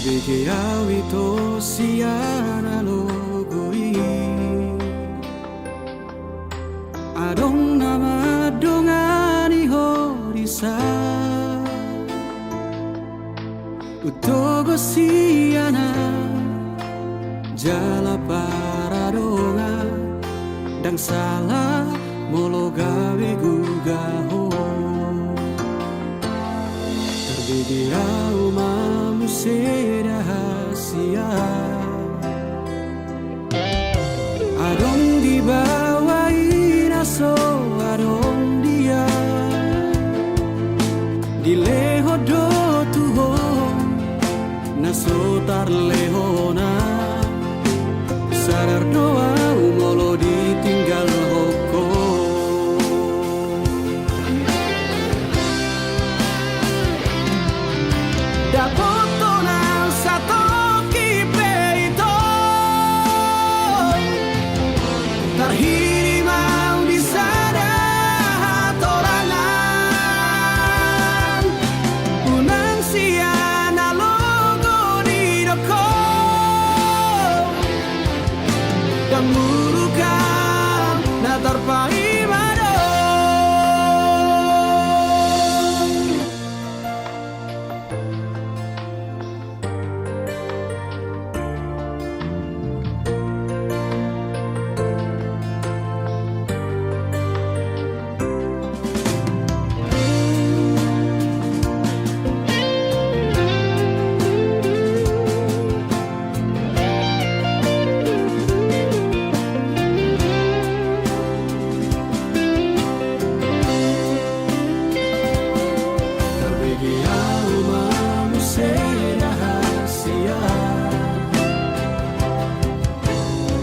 Bege awito siana logoi Adong nama dongani horisa Utogo siana Jala paradonga Dang salah molo gawe gugaho Terbege au mamusia rahasia Adong dibawain aso adong dia Dileho do tuho naso tar lehona Sadar doa umolo ditinggal hoko Dapoto na sato kipeito Tarhiri mau di sana torangan Unang siana logo di doko Dan murukan na terpai mado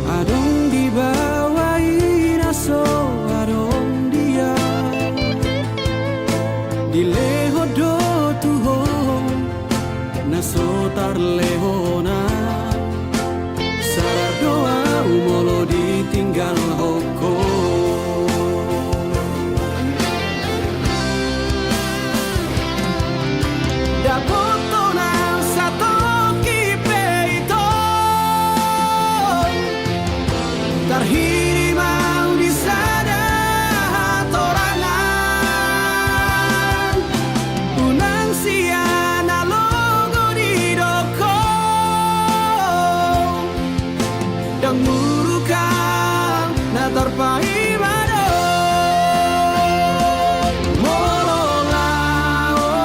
Adong dibawain aso adong dia Dileho do tuho naso tar lehona Sadar doa umolo ditinggal hoko Dapoto na sato kipeito Tarhiri mau di sana torangan Unang siana logo di doko Dan murukan na terpai mado Molola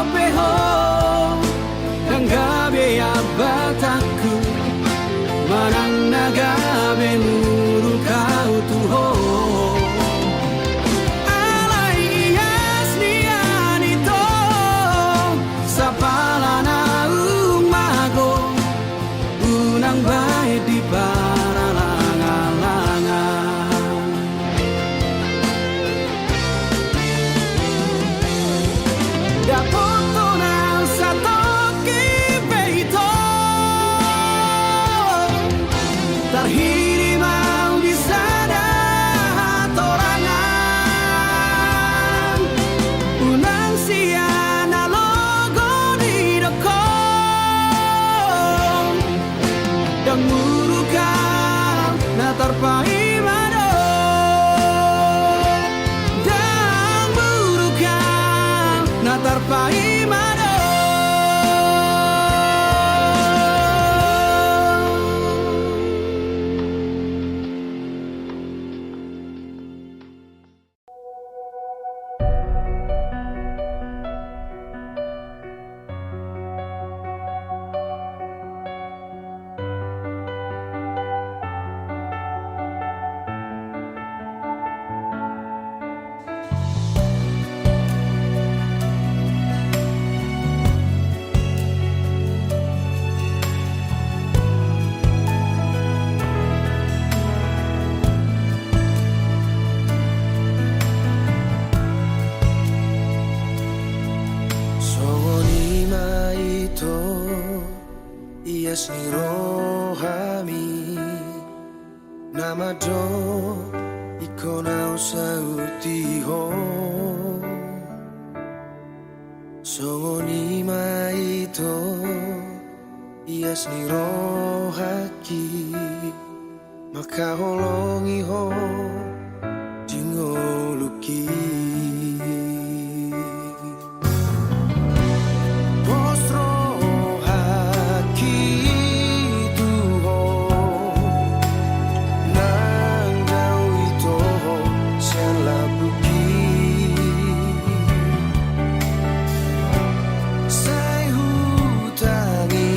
opeho Dan gabe abataku Marang nagabe muru kau tuho Alai ias nianito Sapalana umago Unang baik di paralangan-langan Dapoto na sato kipeito Tarhiri mau di sana torangan Unang siana logo di doko Dan murukan na terpai mado Dan murukan na terpai mado Yasni rohami nama do ikona sauti ho songoni maito tresni rohaki maka holongi ho dingoluki bos rohaki tuho nang dau ito sian labuki sai hutangi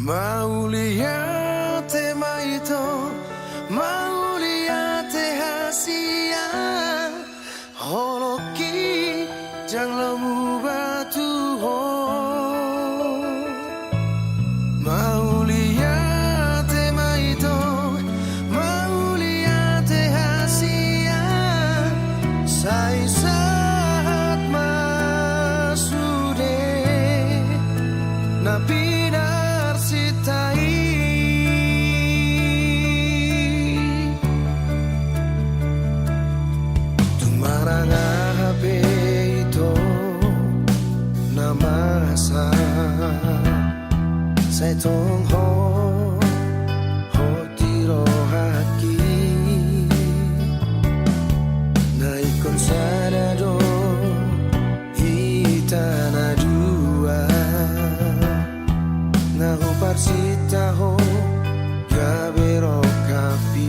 mau lihat maito, mau lihat hasia, holoki jangan lemu batu ho. Mau lihat maito, mau lihat hasia, sai saat masude nabi. Sai tong ho tiro haki na ikon sana do hitana dua na ho parsita ho gabero kapi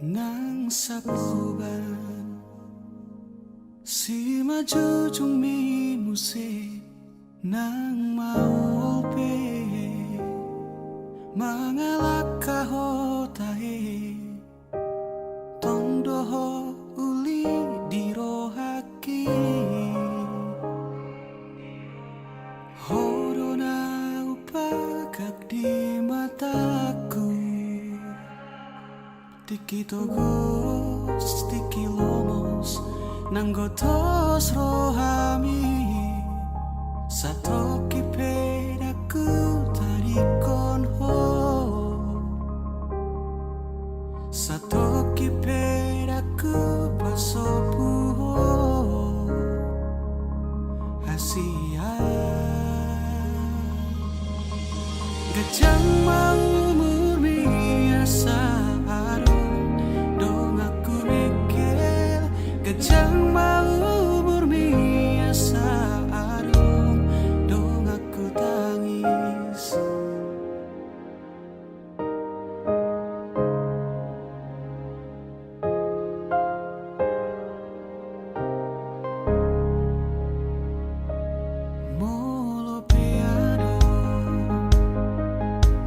nang sapuban si majujung mi muse nang maupe mangalak kahotahe tong doho uli dirohaki horona upagak di mataku tiki togos tiki lomos nang gotos rohami satoki pedaku tarikon ho satoki pedaku pasopu ho asia gajang mau murmi asa dong aku mikir gajang mau murmi asa dong aku tangis molo peado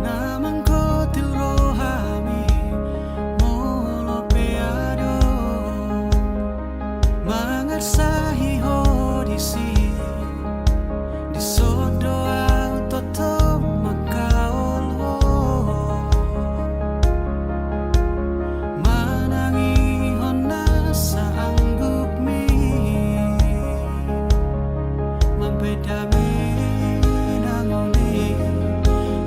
namang kotil rohami molo peado mangarsahi hodisi di sodo autoto makaolo manangi hona saanggup mi mampedami nangoni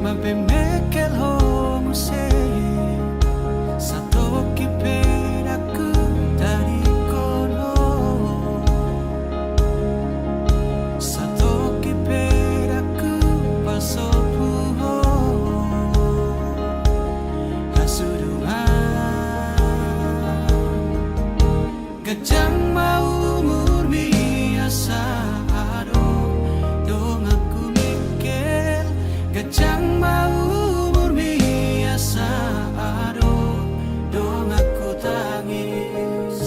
mampemekel homuse satoki pedaku dari kono satoki pedaku pasopu ho hasudungan gajang mau murmi asa dong aku mikir gajang mau murmi asa dong aku tangis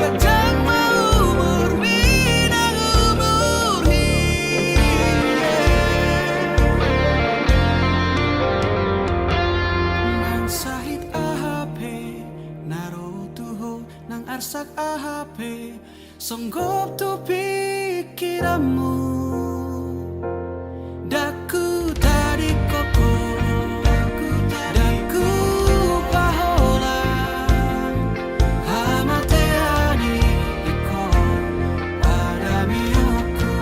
gajang mau murmi nang umurhi nang sahit ahape narutuho nang arsak ahape songgop tu pikiranmu daku tadi koko daku pahola hamateani iko pada mioku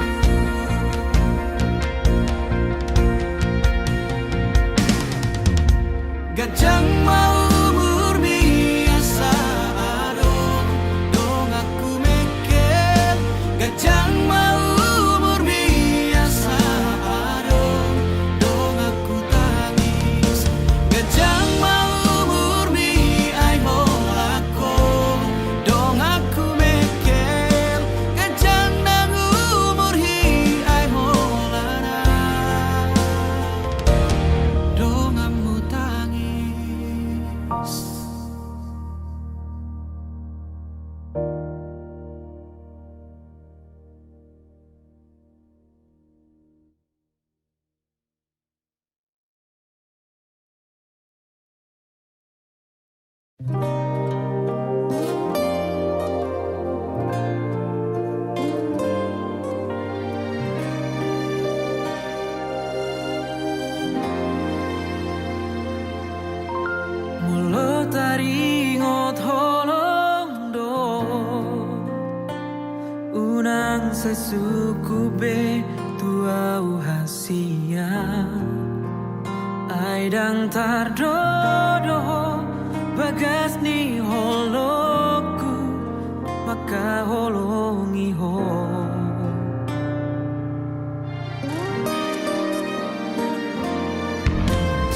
gajang mau murmi asa dong aku mikir gajang mau murmi asa dong aku tangis gajang mau murmi ai holako dong aku mikir gajang nang umurhi ai holana dong amu tangis mulo taringot holong do unang sesukube tuau hasia aidang tardodo bagas ni holoku maka holongi ho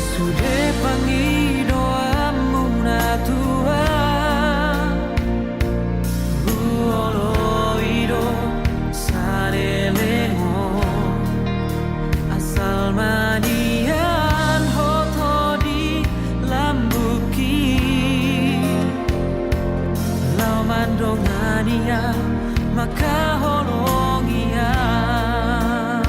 sude pangi doamu nak muna makahulong iyan.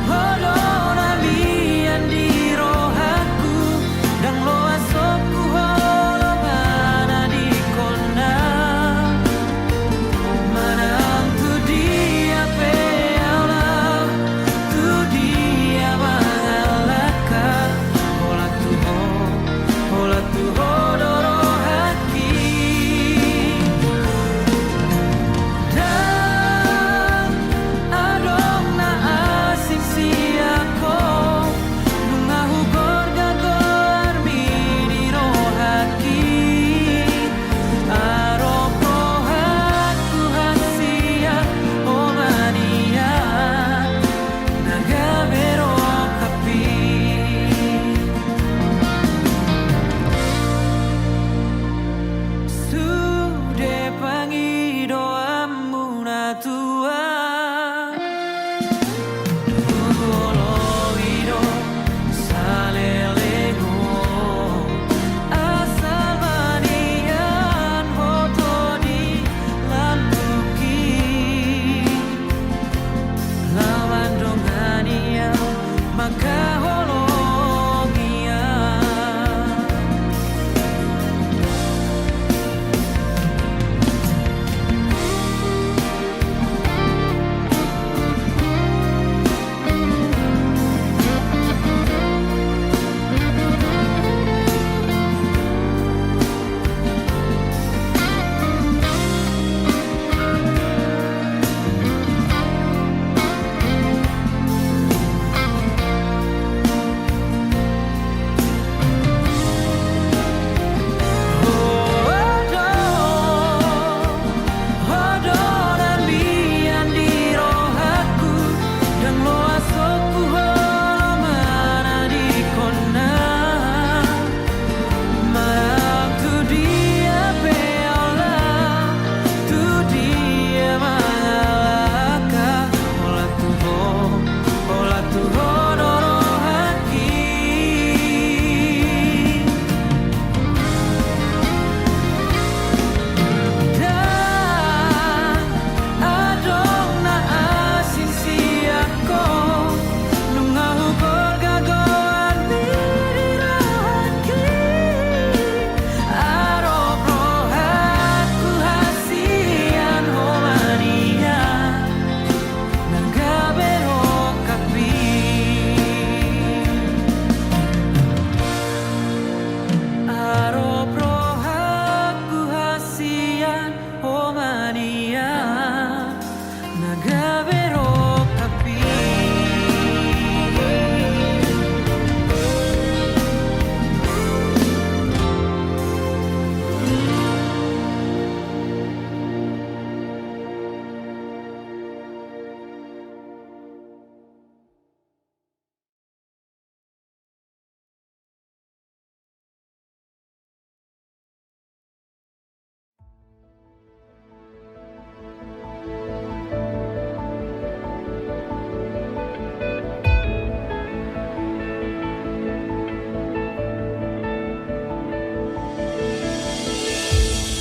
Hodong nalian di rohaku dan lo asopku holongan di kona manang tu dia peala tu dia mangalaka hola tu hodoro haki dan adong na asing siako nungahu gorgagor mi di rohaki arop rohaku hasia omania nagabero kapi sude pangi doamu na tua Ugoloido salelego asal manian foto di lantuki lawan dongania maka hologia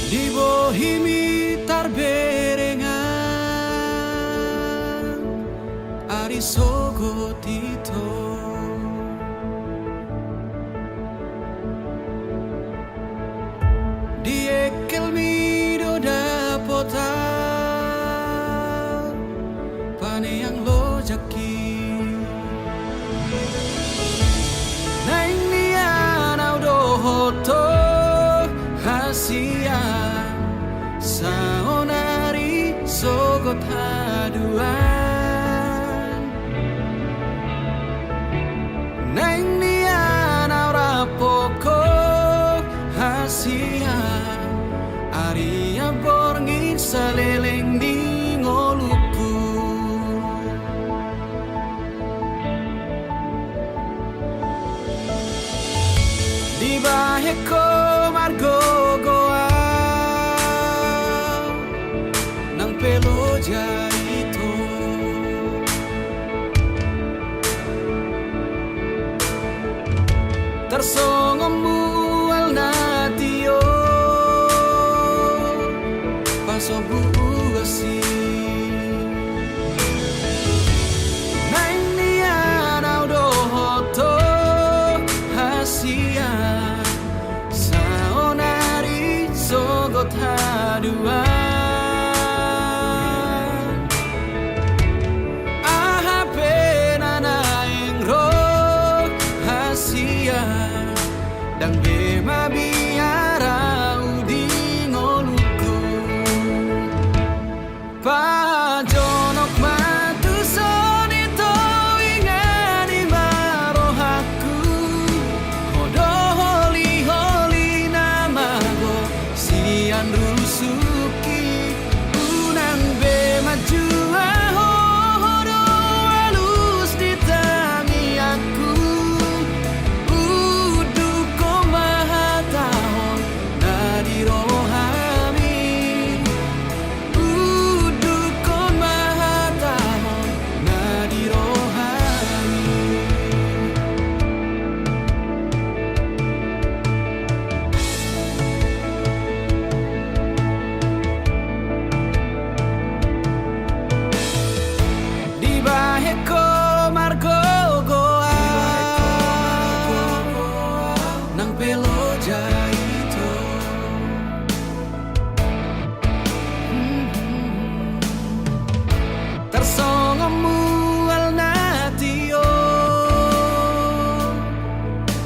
Di bohimi tarberengan Ari sogo tito Di ekel mi do dapota Pane yang lo jaki Naing nian au do hoto hasia saonari sogot haduan neng nian aura poko hasia aria borngin saleleng ni ngolupu di baheko margo goa nang pelo jaito Tarsongomu al natio Paso buasi Nainian audo hoto hasia Saonari sogot haduan Dan bema biara udi ngoluku Pajonok matu sonito ingani marohaku Hodo holi holi namago sian rusuki Unan bema jua hodo halus ditangi aku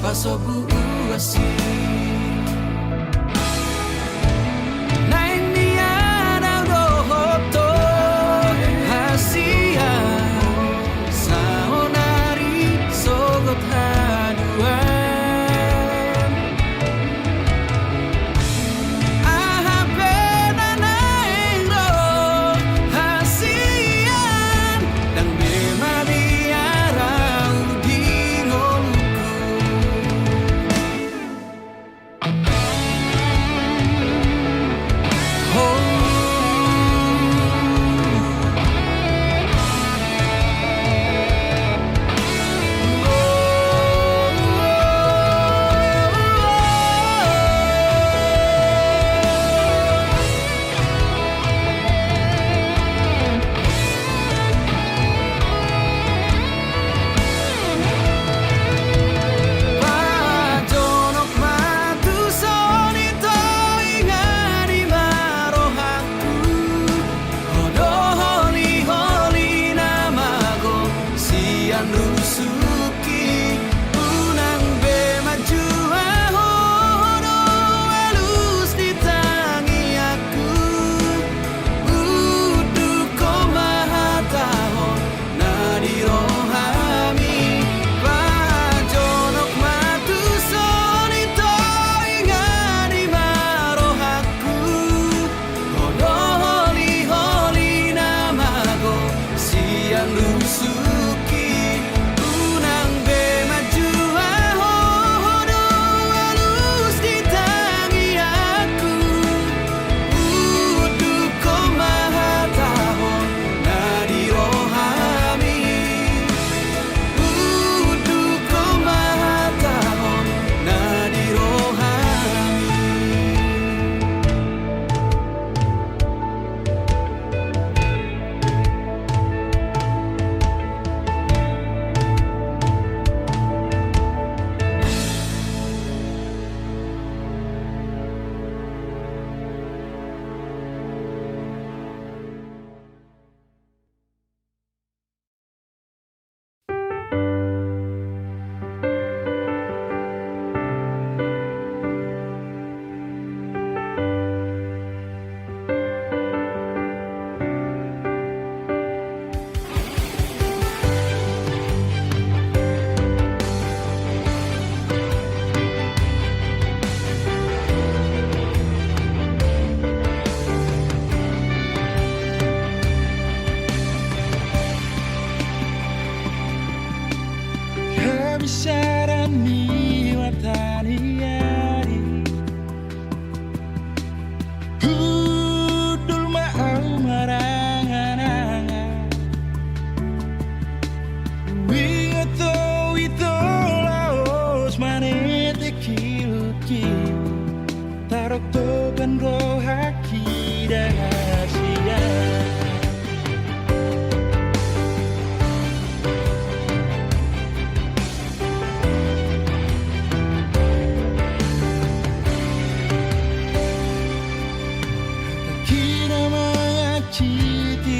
Paso buasi Nainian audo hoto hasia Saonari sogot haduan Ahapena naingro hasian Dan bema biara udi ngoluku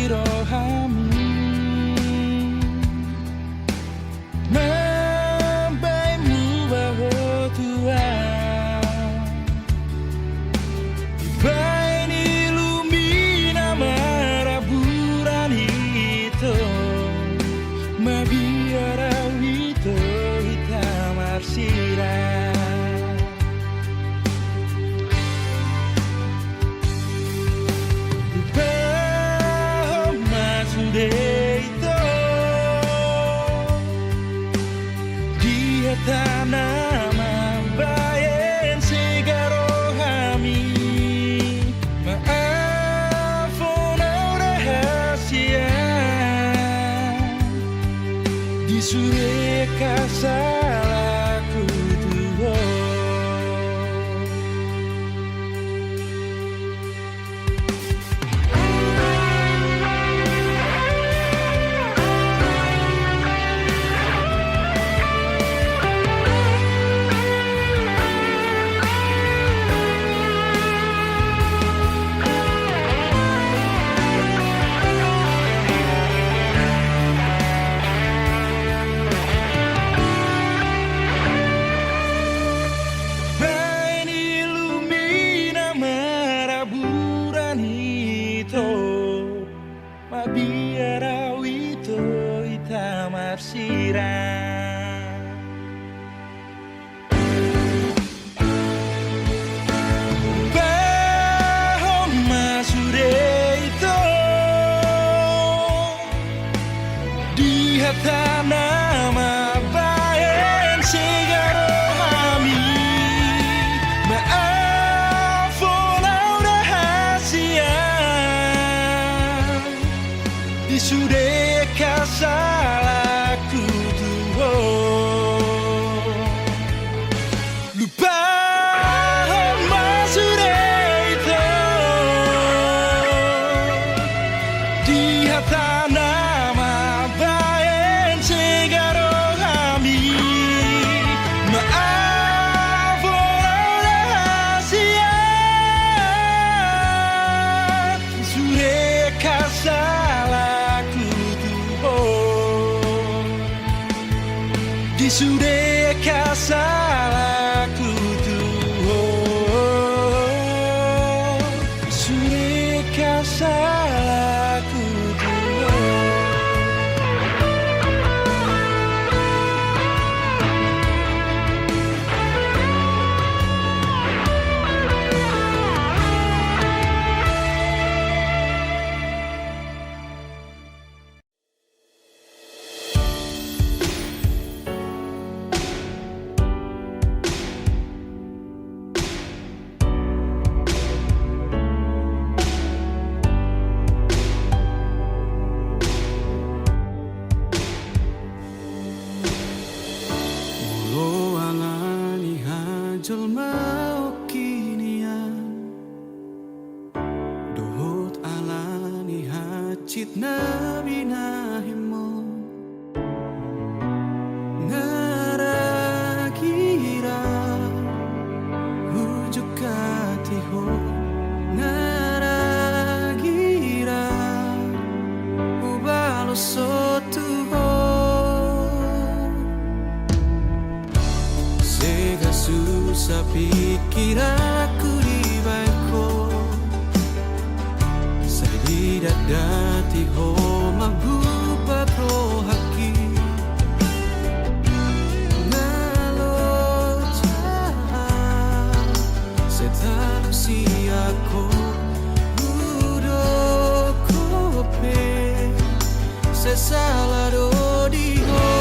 rohani membaimu bahwa Tuhan bain ilumina maraburan itu mabiara itu hitam arsira Deito dia tanah membayar segala kami maafkan rahasia di sore kasalaku Tuhan. Mabiara wito hitam arsira Bahoma sureito di hata nama bayan segala kami maafkan rahasia di sudut kasalaku Tuhan lupa masuk itu di hata nama bayan segala kami maafkan rahasia sudut kasalaku di sudut kasalaku Tuhan sudut kasalaku Tuhan. Molo alani hajol mau kinian dohot alani hacit nabi nahimo ngaragira ujuk katiho ngaragira ubalo sotuho sega susah pikir aku di baiko saya tidak dati ho magbupa pro haki ngalo jahat setalo si ako udo kope sesalado di ho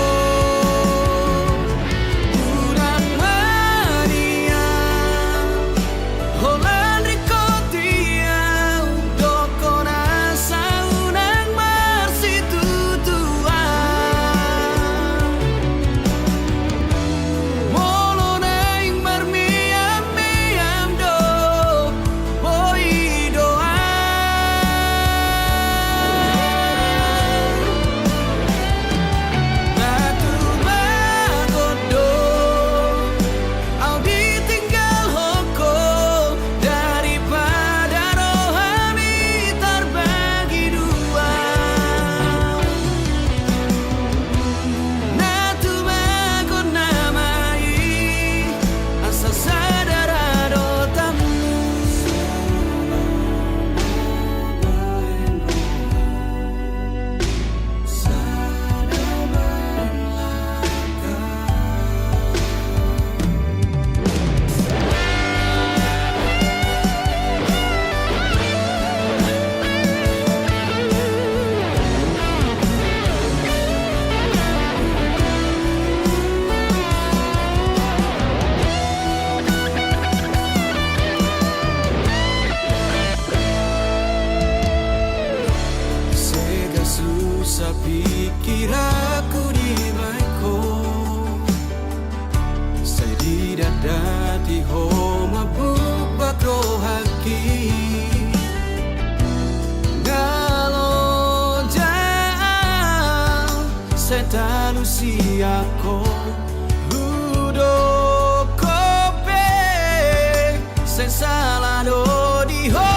Sa pikiraku di baiko Say di dadati ho mabuk bakro haki Ngalo jauh Setanu siako Hudo kope Sensala do di ho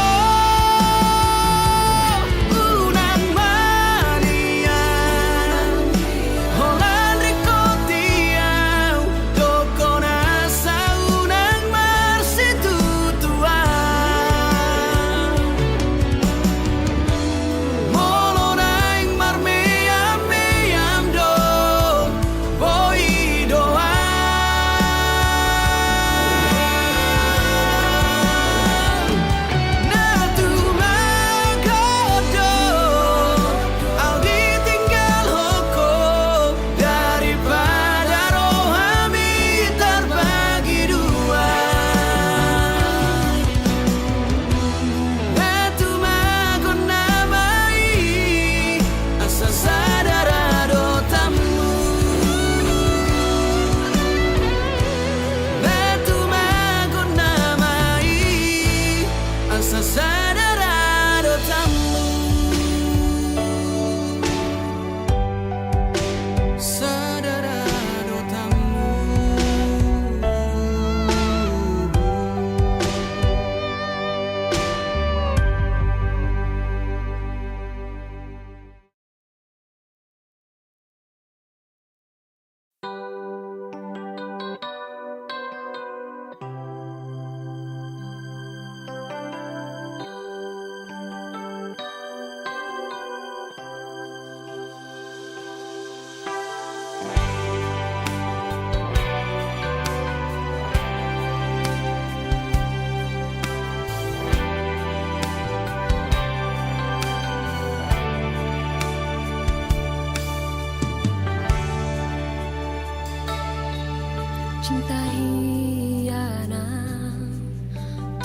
Cinta hianat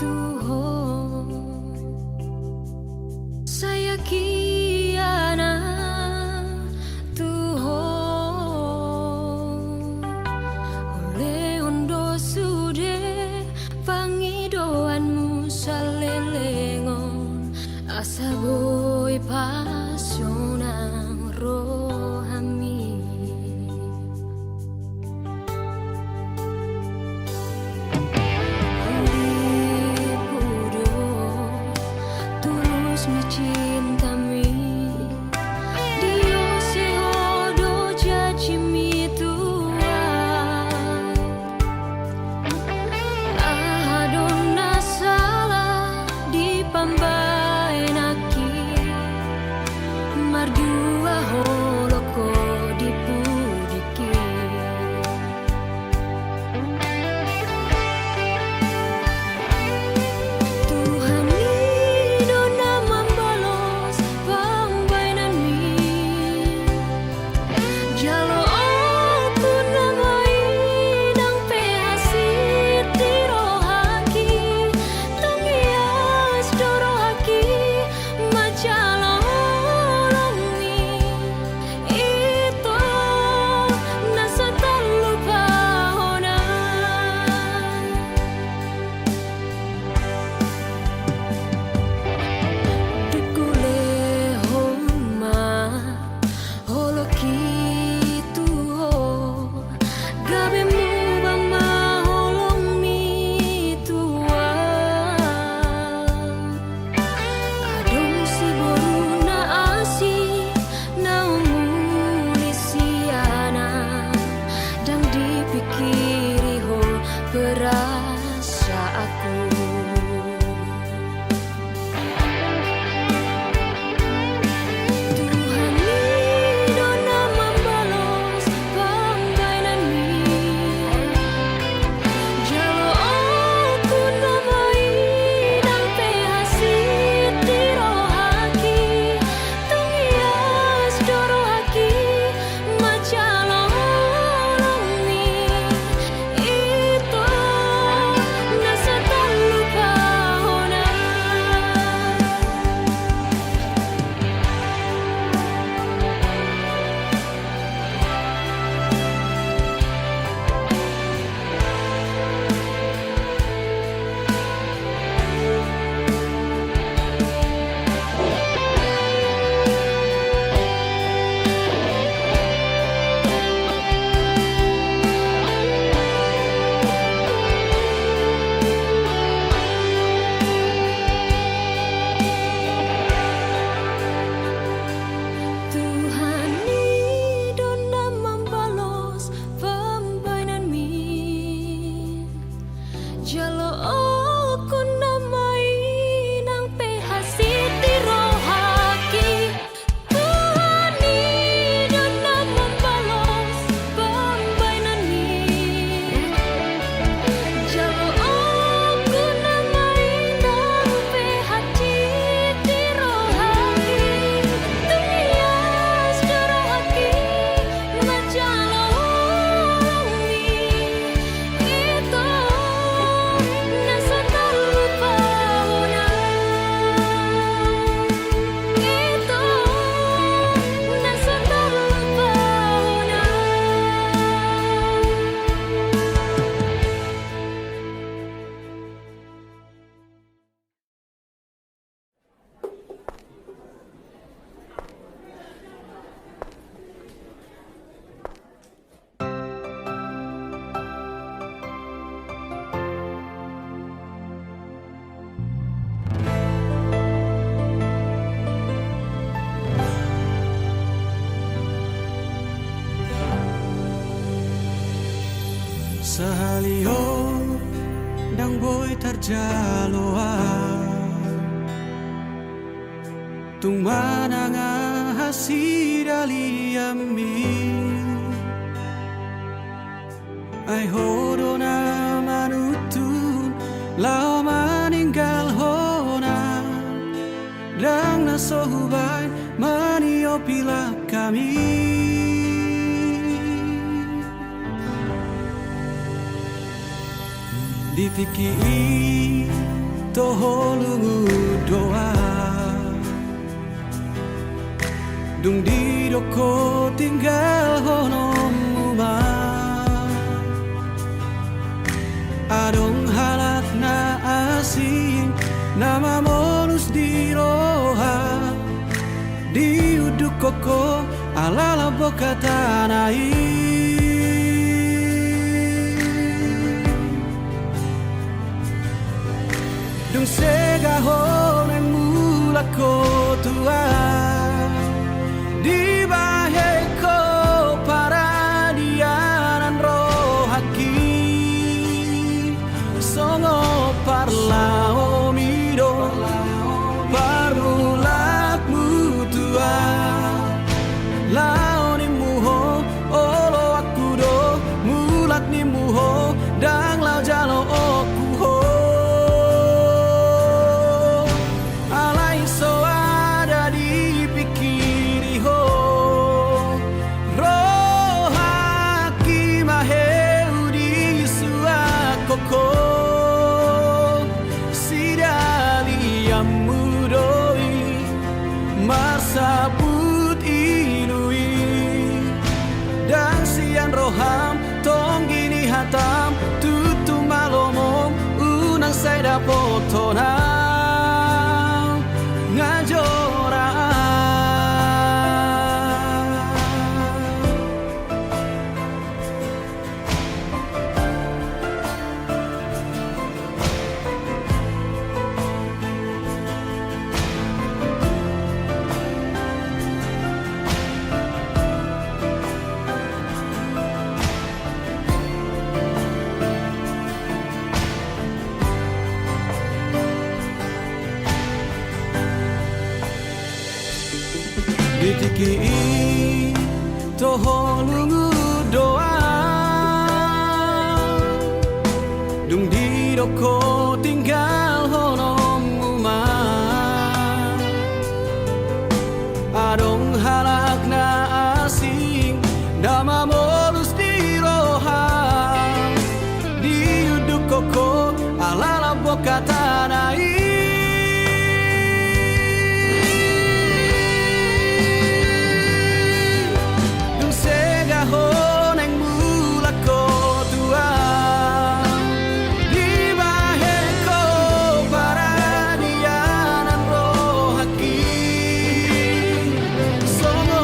Tuhan Saya kianat Tuhan Oleh ondo sude Pangi doanmu salelengon Asa boy pasionang rohami Sahalio dang boy tarjaloa tung mananga hasidaliami ai hodona manutun lao maninggal hona dang nasohubai manio pila kami ditiki toholungu doa dung di doko tinggal honom uma adong halak na asing nama molus di roha di uduk koko alala boka tanai dung segahon yang mula ko tua di bahe ko para dianan rohaki songo parlao mido parulak mutua lao ni muho olo aku do mulat ni muho dang lao jalo oku ho sabut ilui dan sian roham tong gini hatam tutu malomong unang saya dapotonam ngajora ditiki toholungu doa dung di doko tinggal honom uma adong halak na asing nama molus di roha di uduk koko alala boka tanai Songo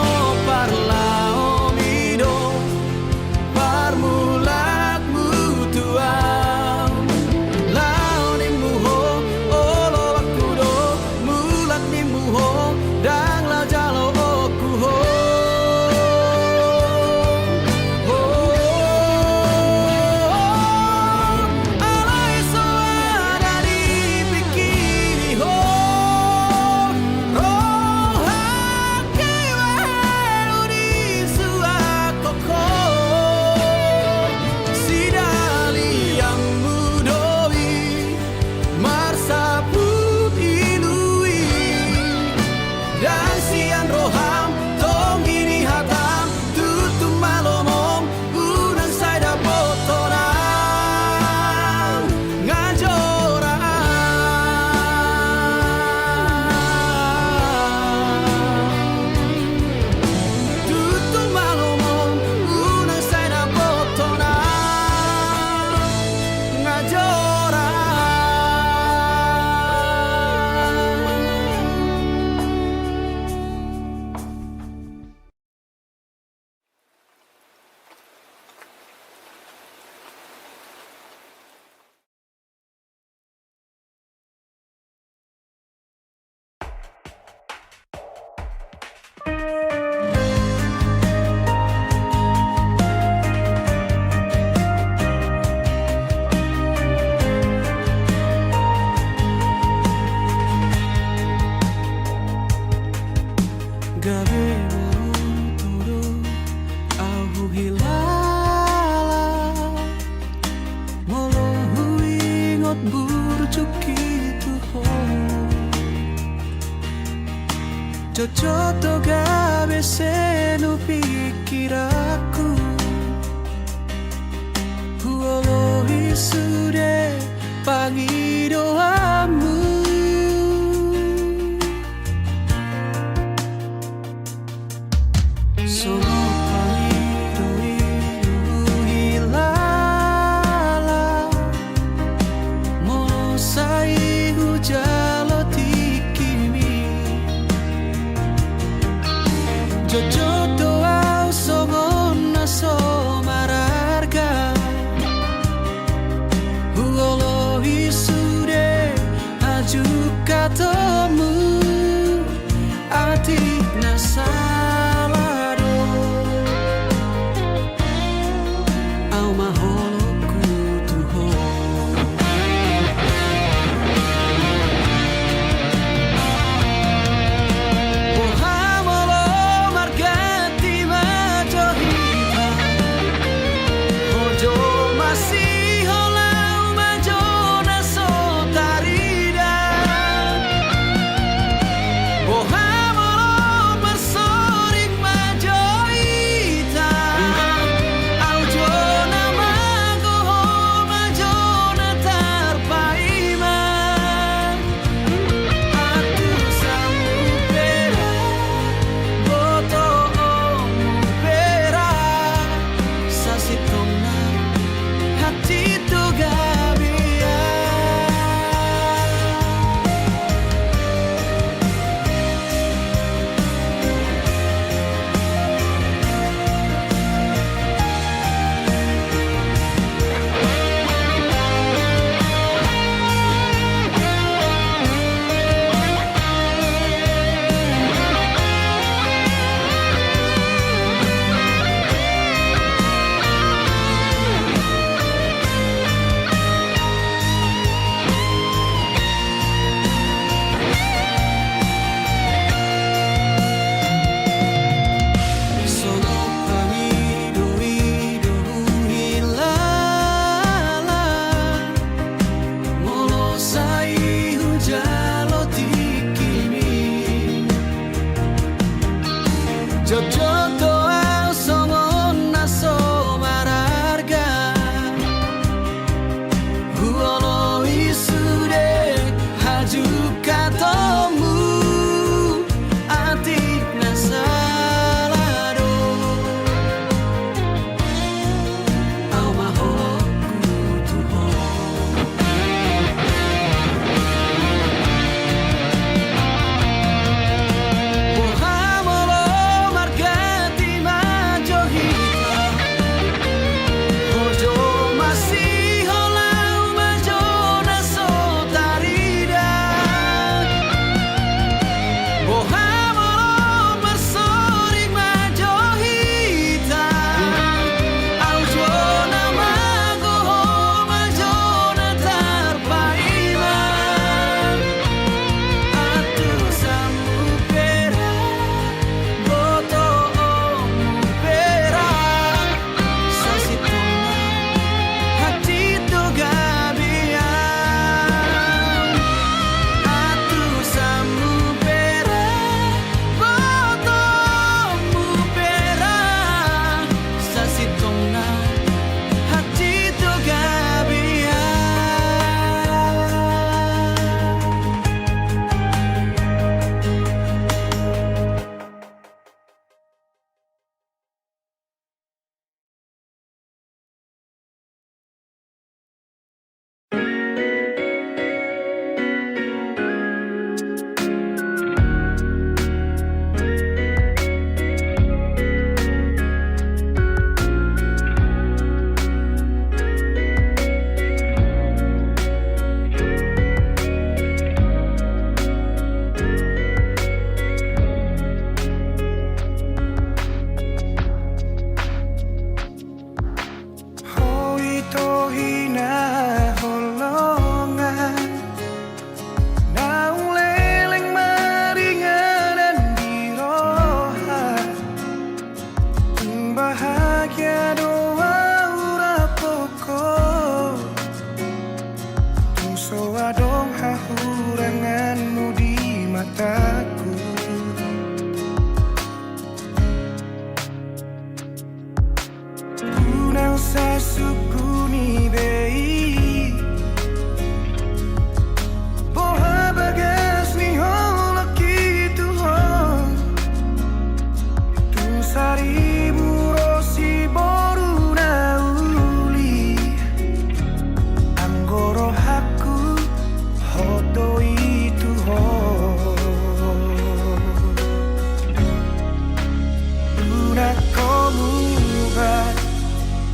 Una comunidad,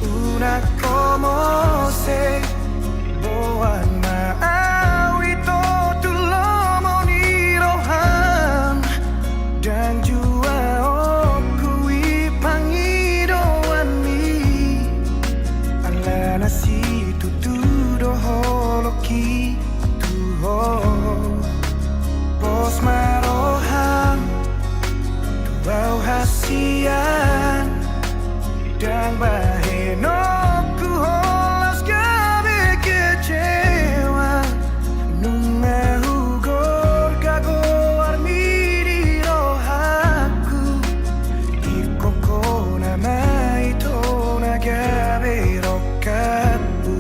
una como se boan ma'awito tulomo ni rohan dan jua okui pangidoan mi ala nasi tutudo holoki tuho pos marohan tuau hasian dan baheno ku holas gabe kecewa nunga hugor gago armi di rohaku ikoko nama itu gabe rokapu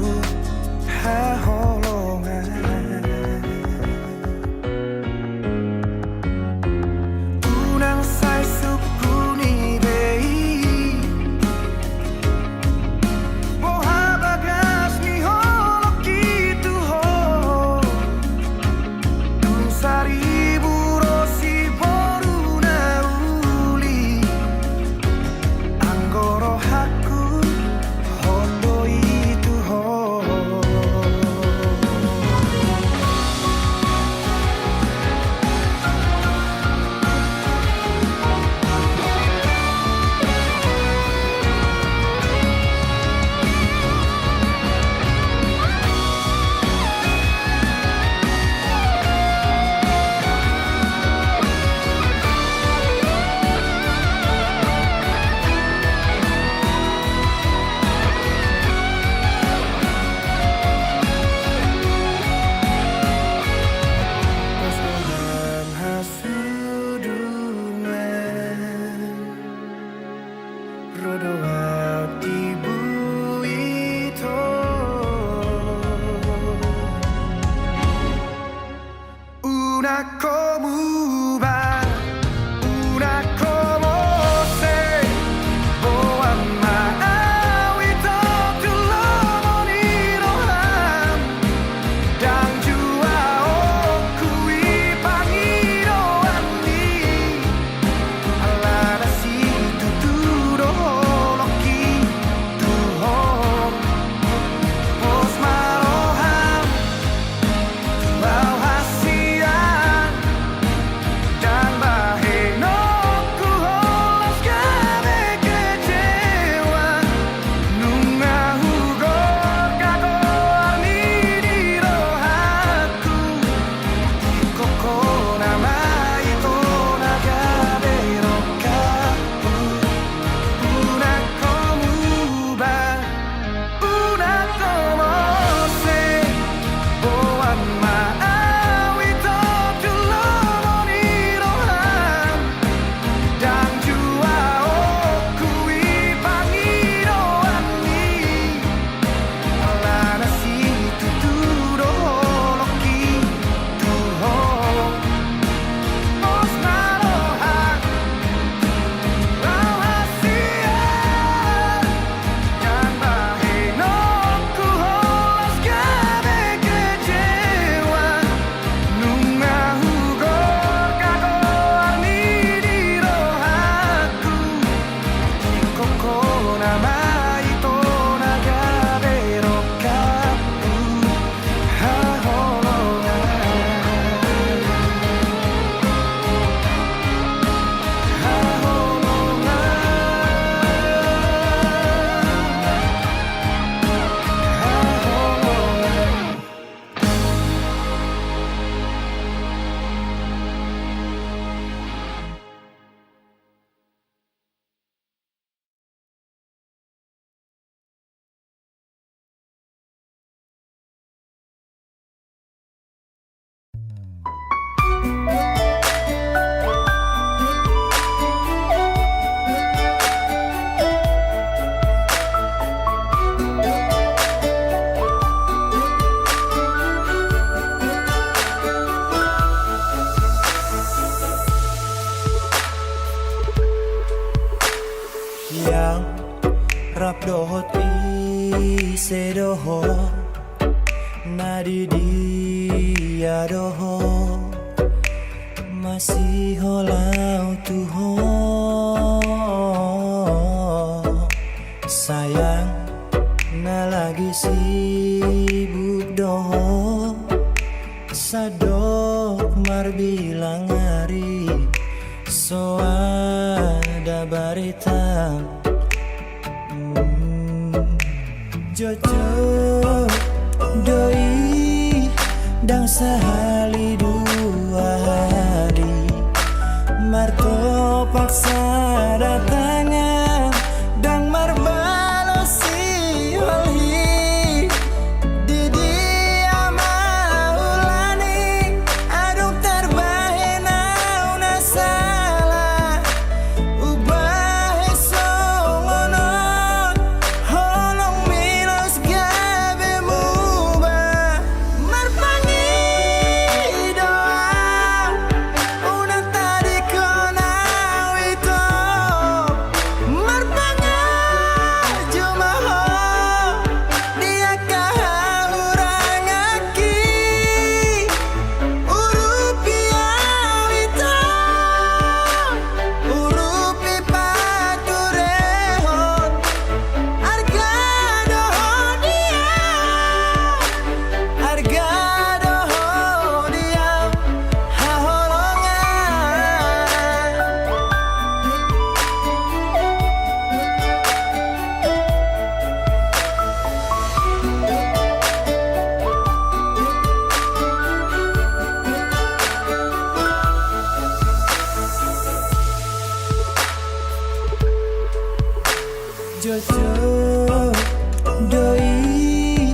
haholongan unang sai suku ni bei una como va, una como se boan ma'awito tulomo ni rohan dan jua okui pangidoan ni ala nasi tutudo holoki tuho pos marohan tuau hasian dan baheno ku holas gabe kecewa nunga hugor gago armi di rohaku ikoko nama itu gabe rokapu una como va una como se boan ma'awito tulomo ni rohan dan jua okui pangidoan ni ala nasi tutudo holoki tuho pos marohan tuau hasian dan baheno ku holas gabe kecewa nunga hugor gago armi di rohaku ikoko nama itu gabe rokapu haholongan yang rap dohot i sedoho nadi dia doho masih holau tuho Sayang, na lagi sibuk doho sadok mar bilang hari so ada barita Jojo doi dang sehari dua hari marto paksa datangnya dang marbalosi walhi di dia maulani aduk terbahena una salah ubah songonon holong milos gabe muba marpangi doa una tadi kona wito marpanga jumaho dia kahurang aki urupi awito urupi paturehon harga doho dia haholongan Jojo doi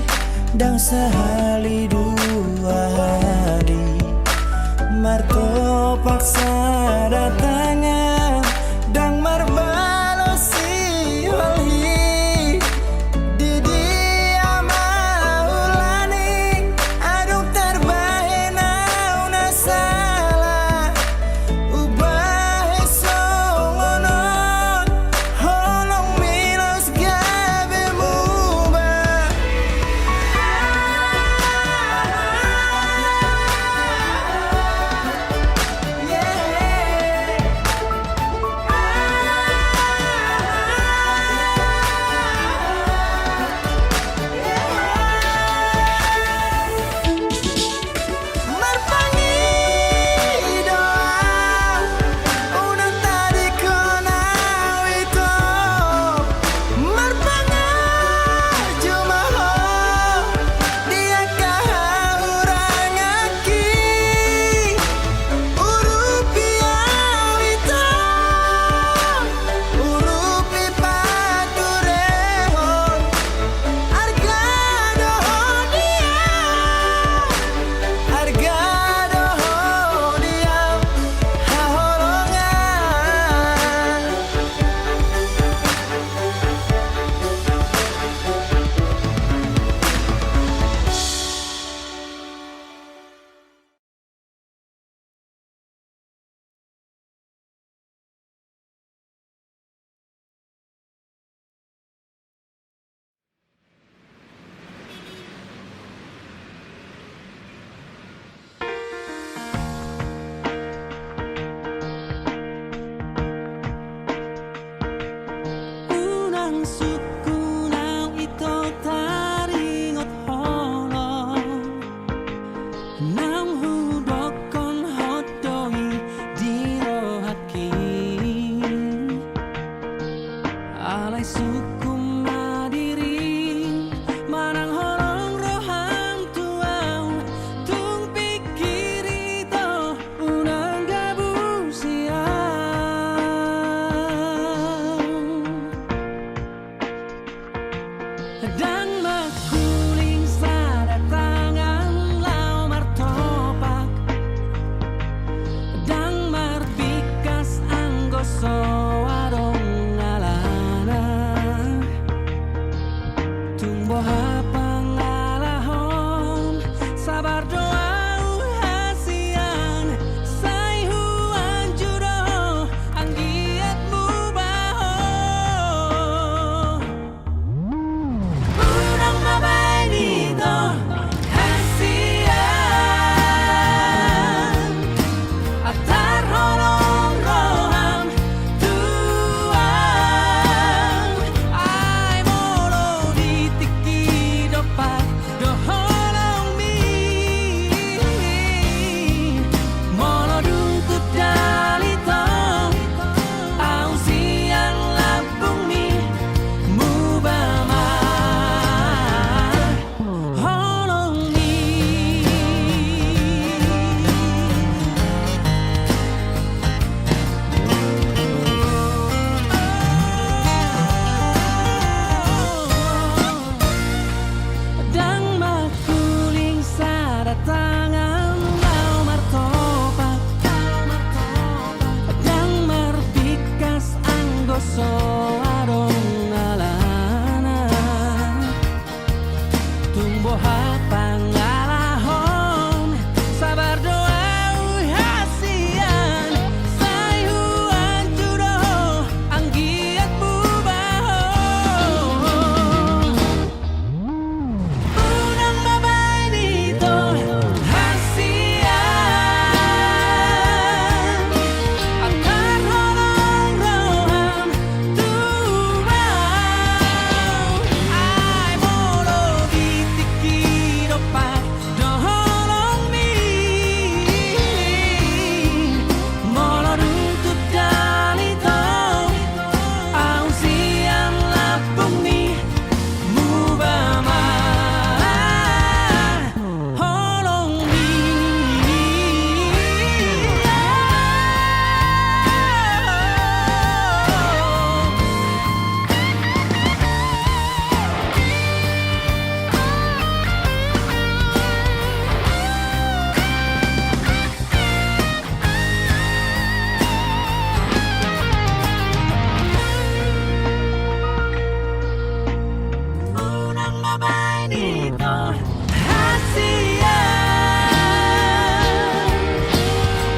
dang sehari dua hari marto paksa datangnya dang marbalosi walhi di dia maulani aduk terbahena una salah ubah songonon holong milos gabe muba marpangi doa una tadi kona wito marpanga jumaho dia kahurang aki urupi awito urupi paturehon harga doho dia haholongan Unang suku nang ito taringot holong nang hudokon hotoi dirohaki alai suku madiri manang holong rohang tuau tung pikir itu unang gabu siang dan makuling sadatangan lau martopak dan marbikas anggoso warung alana so adong alana tumbuh pangalahon sabar doa hasian sayuan judoh anggiat bubaho unang babay dito hasian akar holong rohan tubaw ay molo bitiki dopak doholong mi molo runtut dalito au siang lapung mi mubama holong mi unang babay dito hasian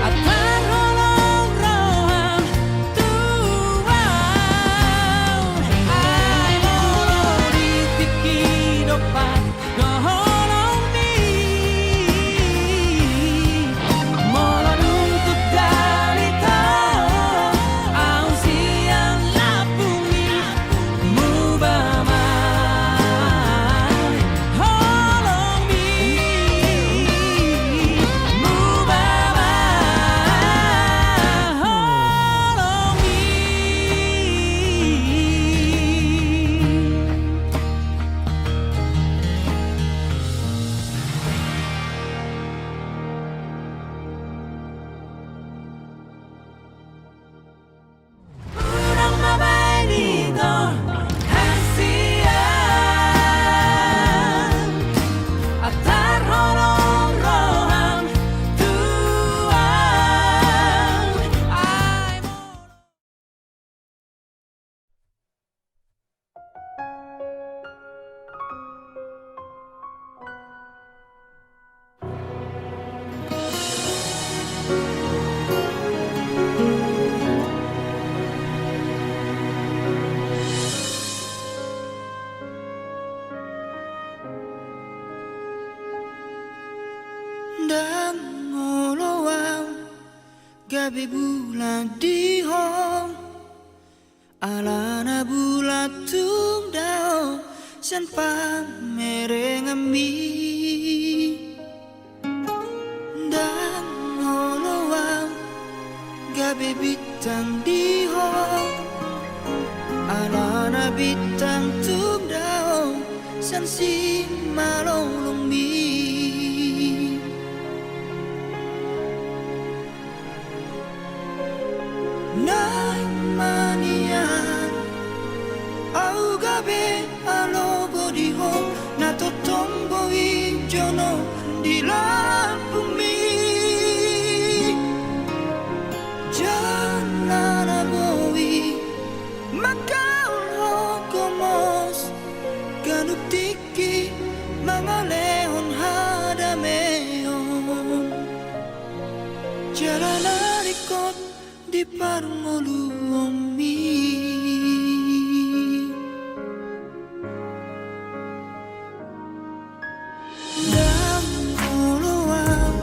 at harolong roham tuwaw ay molo ditiki dopak doholong mi molo runtut dalito au siang lapung mi mubama holong mi mubama holong mi unang babay dito hasian at harolong roham tuwang ay Dan ngolowang gabi bulan di hong alana bulat tung dao san pamereng ami dan ngolowang gabi bintang di hong alana bintang tung dao san si malolong mi Nay manian au gabe alogo di ho na totombo i jono di lapung mi janana boi makal ho komos ganuk tiki mga leon hadameon jalanan ikot di parngoluong mi dan uluang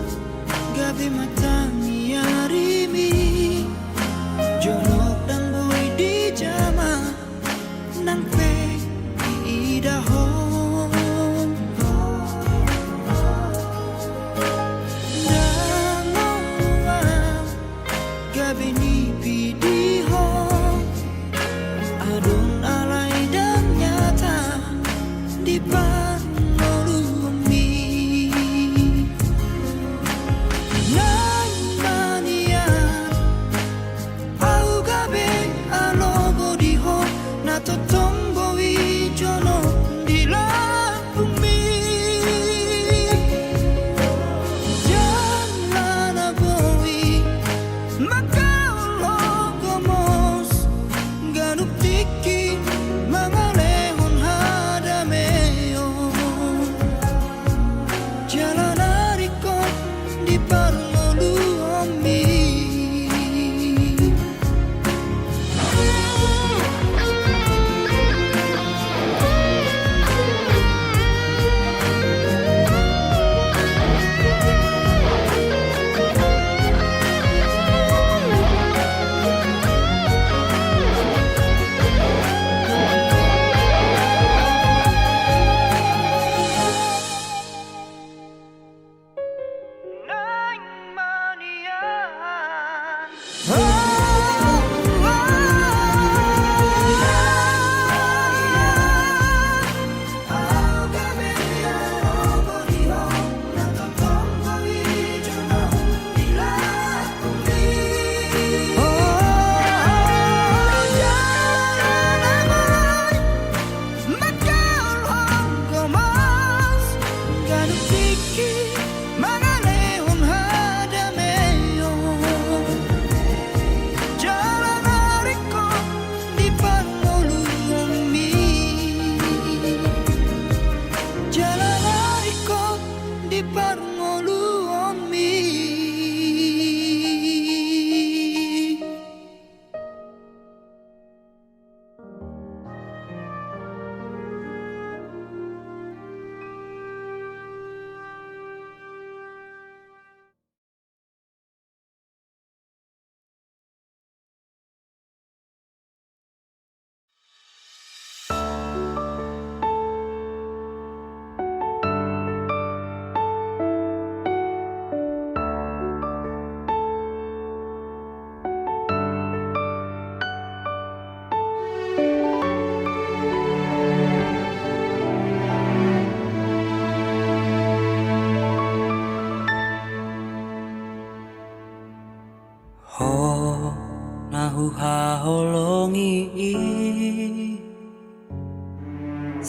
gabi matangi arimi jonok dan bui di jama nang pe di idahong dan uluang gabi ni pidi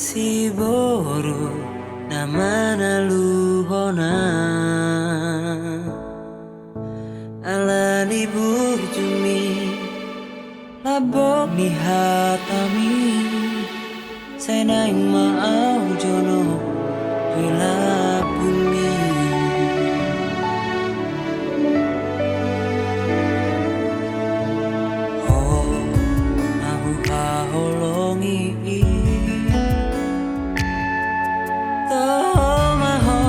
si boro namana luhona alani burjumi labok ni hatami senaing maau jono bila bumi oh nahu haholongi toh maho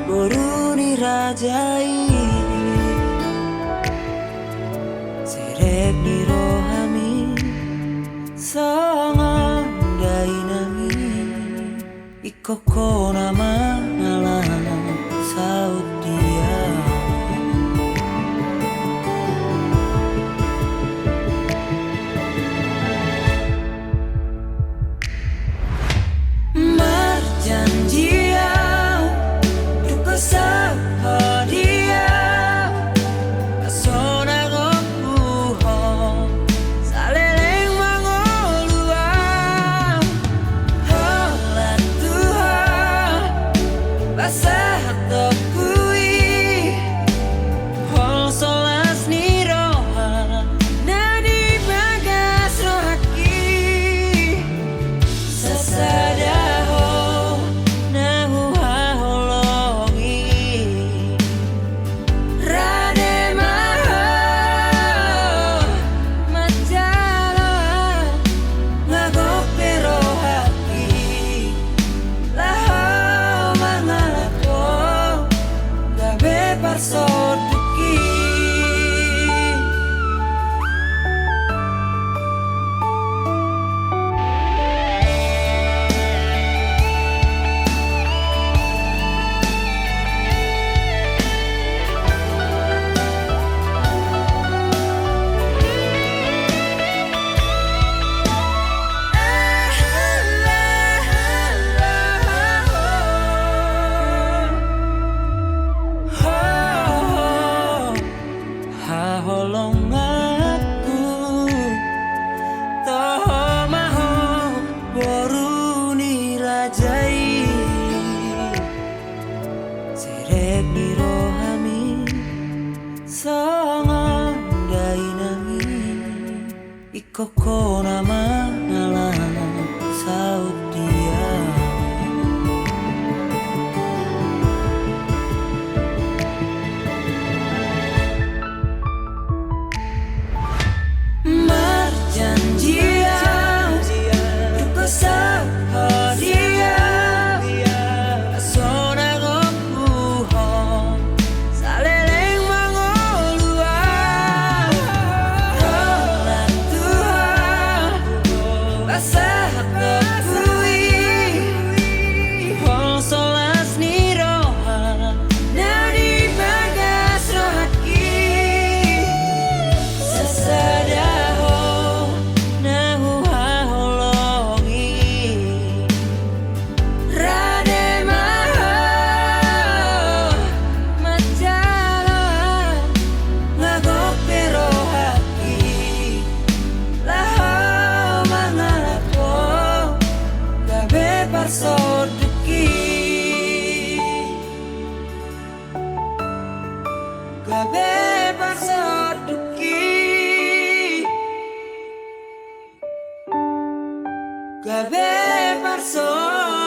boruni rajai serep ni rohami songo dainami ikoko nama ngalah saut dia marjanjian duka sapa dia asona gopuho saleleng mangoluang holat Tuhan basah tokui hol solas ni roha nadi bagas rohaki sasadaho nahu haholongi rade maho macala ngagok perohaki laho mangalako gabe parsoduki haholong aku toh maho boruni rajai serep ni rohami songo dainami ikoko nama ngalah saut dia marjanjian duka sapa dia asona gopuho saleleng mangoluang holat Tuhan basah tokui hol solas ni roha nadi bagas rohaki sasadaho nahu haholongi rade maho macala ngagok perohaki laho mangalako gabe parsoduki gabe parsoduki gabe parsoduki